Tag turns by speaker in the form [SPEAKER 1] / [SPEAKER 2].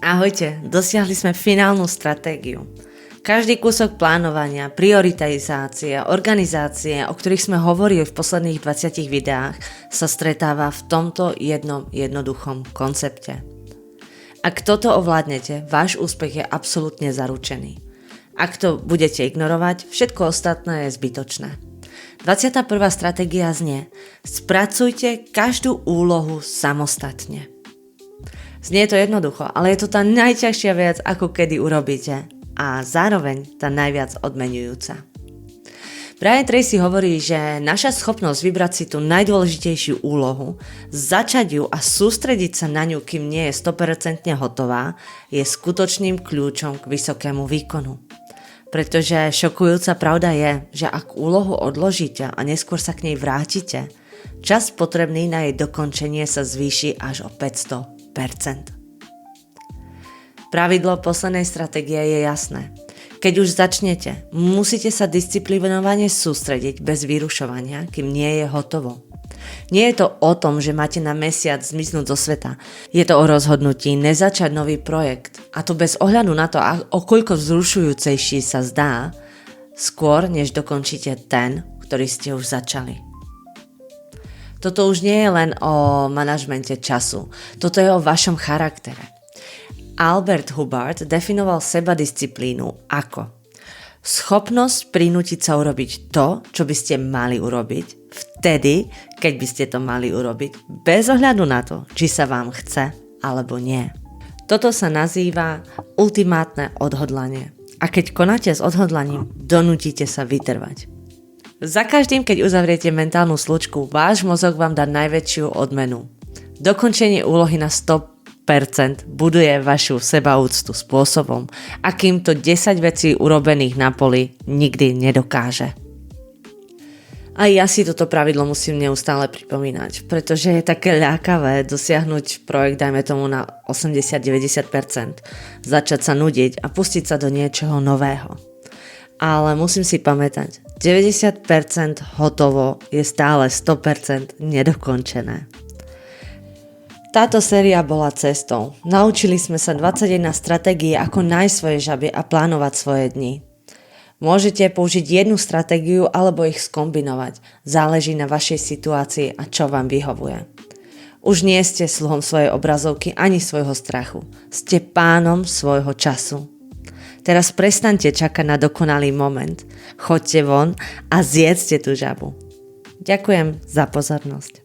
[SPEAKER 1] Ahojte, dosiahli sme finálnu stratégiu. Každý kúsok plánovania, prioritizácie, organizácie, o ktorých sme hovorili v posledných 20 videách, sa stretáva v tomto jednom jednoduchom koncepte. Ak toto ovládnete, váš úspech je absolútne zaručený. Ak to budete ignorovať, všetko ostatné je zbytočné. 21. stratégia znie: spracujte každú úlohu samostatne. Znie to jednoducho, ale je to tá najťažšia vec, ako kedy urobíte, a zároveň tá najviac odmenujúca. Brian Tracy hovorí, že naša schopnosť vybrať si tú najdôležitejšiu úlohu, začať ju a sústrediť sa na ňu, kým nie je 100% hotová, je skutočným kľúčom k vysokému výkonu. Pretože šokujúca pravda je, že ak úlohu odložíte a neskôr sa k nej vrátite, čas potrebný na jej dokončenie sa zvýši až o 500%. Pravidlo poslednej stratégie je jasné. Keď už začnete, musíte sa disciplinovane sústrediť bez vyrušovania, kým nie je hotovo. Nie je to o tom, že máte na mesiac zmiznúť zo sveta. Je to o rozhodnutí nezačať nový projekt, a to bez ohľadu na to, o koľko vzrušujúcejší sa zdá, skôr než dokončíte ten, ktorý ste už začali. Toto už nie je len o manažmente času, toto je o vašom charaktere. Albert Hubbard definoval sebadisciplínu ako schopnosť prinútiť sa urobiť to, čo by ste mali urobiť, vtedy, keď by ste to mali urobiť, bez ohľadu na to, či sa vám chce alebo nie. Toto sa nazýva ultimátne odhodlanie. A keď konáte s odhodlaním, donútite sa vytrvať. Za každým, keď uzavriete mentálnu slučku, váš mozog vám dá najväčšiu odmenu. Dokončenie úlohy na 100% buduje vašu sebaúctu spôsobom, akým to 10 vecí urobených na poli nikdy nedokáže. A ja si toto pravidlo musím neustále pripomínať, pretože je také ľakavé dosiahnuť projekt, dajme tomu na 80-90%, začať sa nudiť a pustiť sa do niečoho nového. Ale musím si pamätať, 90% hotovo je stále 100% nedokončené. Táto séria bola cestou. Naučili sme sa 21 stratégií, ako nájsť svoje žaby a plánovať svoje dni. Môžete použiť jednu stratégiu alebo ich skombinovať. Záleží na vašej situácii a čo vám vyhovuje. Už nie ste sluhom svojej obrazovky ani svojho strachu. Ste pánom svojho času. Teraz prestaňte čakať na dokonalý moment. Choďte von a zjedzte tú žabu. Ďakujem za pozornosť.